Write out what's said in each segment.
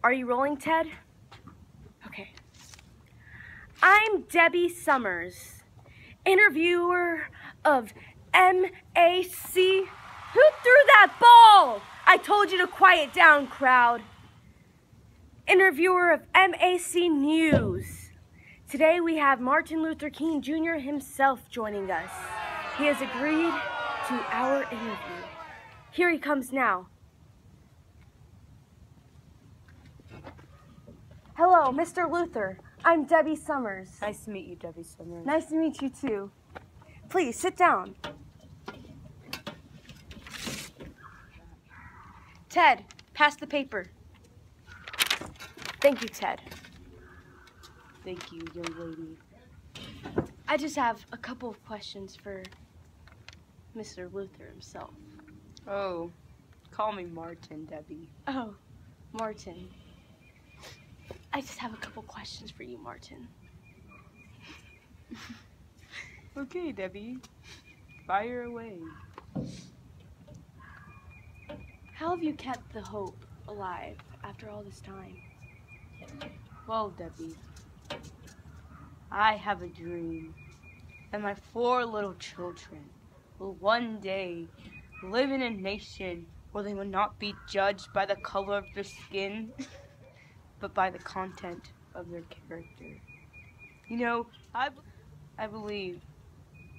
Are you rolling, Ted? Okay. I'm Debbie Summers, interviewer of MAC. Who threw that ball? I told you to quiet down, crowd. Interviewer of MAC News. Today we have Martin Luther King Jr. himself joining us. He has agreed to our interview. Here he comes now. Hello, Mr. Luther. I'm Debbie Summers. Nice to meet you, Debbie Summers. Nice to meet you too. Please, sit down. Ted, pass the paper. Thank you, Ted. Thank you, young lady. I just have a couple of questions for Mr. Luther himself. Oh, call me Martin, Debbie. Oh, Martin. I just have a couple questions for you, Martin. Okay, Debbie. Fire away. How have you kept the hope alive after all this time? Well, Debbie, I have a dream that my 4 little children will one day live in a nation where they will not be judged by the color of their skin, but by the content of their character. You know, I believe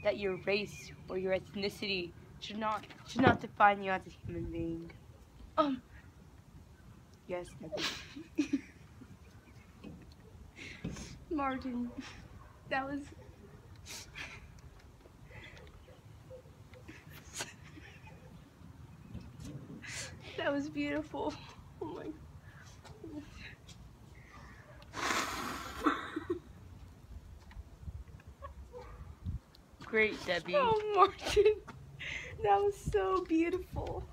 that your race or your ethnicity should not define you as a human being. Yes, Debbie. Martin, that was beautiful. Oh my goodness. Great, Debbie. Oh, Martin, that was so beautiful.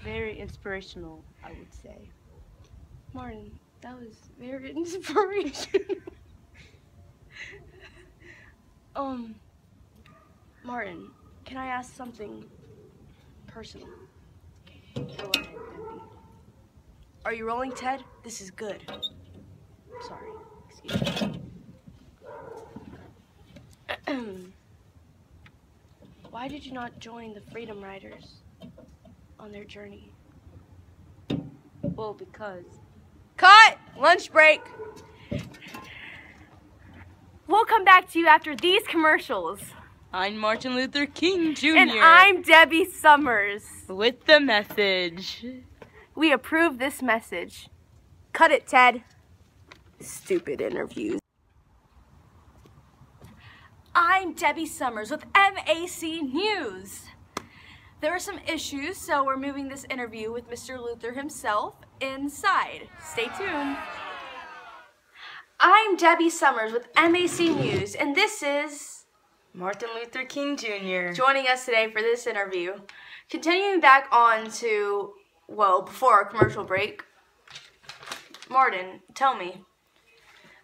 Very inspirational, I would say. Martin, that was very inspirational. Martin, can I ask something personal? Go ahead, Debbie. Are you rolling, Ted? This is good. Sorry, excuse me. Why did you not join the Freedom Riders on their journey? Well, because... Cut! Lunch break! We'll come back to you after these commercials. I'm Martin Luther King Jr. And I'm Debbie Summers. With the message. We approve this message. Cut it, Ted. Stupid interviews. I'm Debbie Summers with MAC News. There are some issues, so we're moving this interview with Mr. Luther himself inside. Stay tuned. I'm Debbie Summers with MAC News, and this is Martin Luther King Jr. joining us today for this interview. Continuing back on to, well, before our commercial break, Martin, tell me,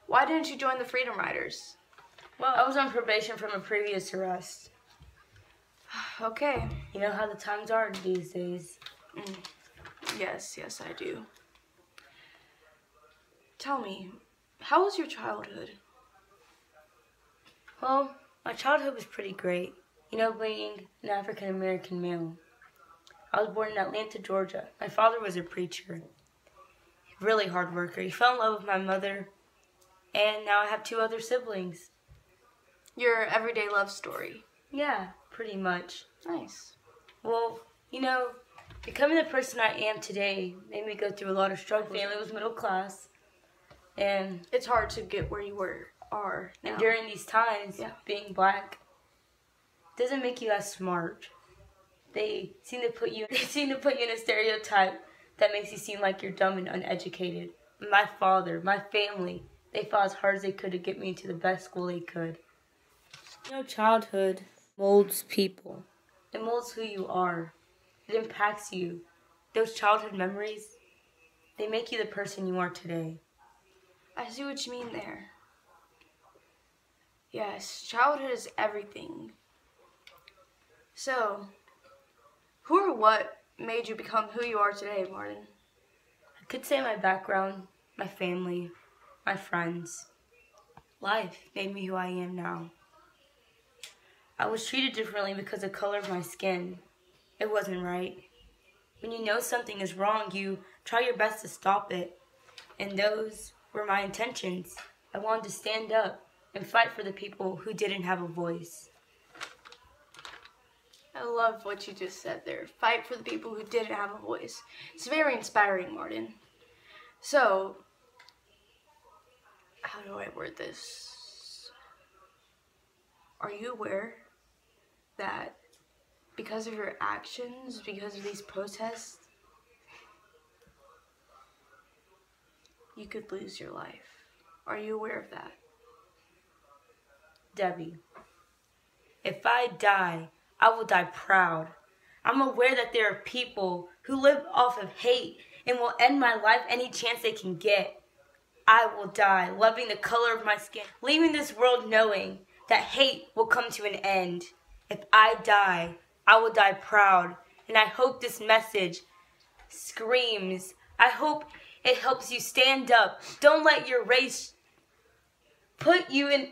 why didn't you join the Freedom Riders? Well, I was on probation from a previous arrest. Okay. You know how the times are these days. Yes, I do. Tell me, how was your childhood? Well, my childhood was pretty great. You know, being an African-American male. I was born in Atlanta, Georgia. My father was a preacher. Really hard worker. He fell in love with my mother, and now I have 2 other siblings. Your everyday love story. Yeah, pretty much. Nice. Well, you know, becoming the person I am today made me go through a lot of struggle. My family was middle class, and it's hard to get where you are now. And during these times, being black doesn't make you as smart. They seem to put you in a stereotype that makes you seem like you're dumb and uneducated. My father, my family, they fought as hard as they could to get me into the best school they could. Childhood molds people. It molds who you are. It impacts you. Those childhood memories, they make you the person you are today. I see what you mean there. Yes, childhood is everything. So, who or what made you become who you are today, Martin? I could say my background, my family, my friends. Life made me who I am now. I was treated differently because of the color of my skin. It wasn't right. When you know something is wrong, you try your best to stop it. And those were my intentions. I wanted to stand up and fight for the people who didn't have a voice. I love what you just said there. Fight for the people who didn't have a voice. It's very inspiring, Martin. So, how do I word this? Are you aware that because of your actions, because of these protests, you could lose your life? Are you aware of that? Debbie, if I die, I will die proud. I'm aware that there are people who live off of hate and will end my life any chance they can get. I will die loving the color of my skin, leaving this world knowing that hate will come to an end. If I die, I will die proud. And I hope this message screams. I hope it helps you stand up. Don't let your race put you in...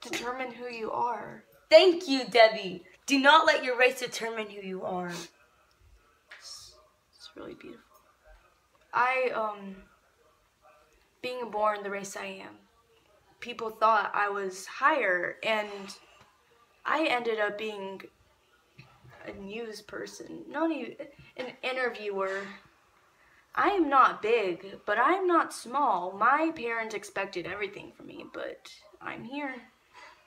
Determine who you are. Thank you, Debbie. Do not let your race determine who you are. It's really beautiful. Being born the race I am, people thought I was higher, and I ended up being a news person, not even an interviewer. I am not big, but I am not small. My parents expected everything from me, but I'm here,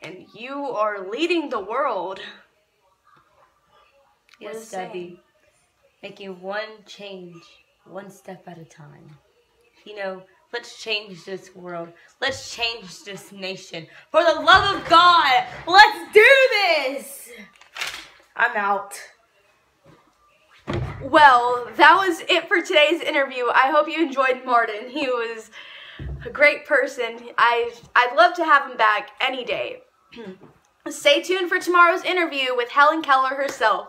and you are leading the world. Yes, Debbie. Making one change, one step at a time. You know, let's change this world. Let's change this nation. For the love of God, let's do this! I'm out. Well, that was it for today's interview. I hope you enjoyed Martin. He was a great person. I'd love to have him back any day. Stay tuned for tomorrow's interview with Helen Keller herself.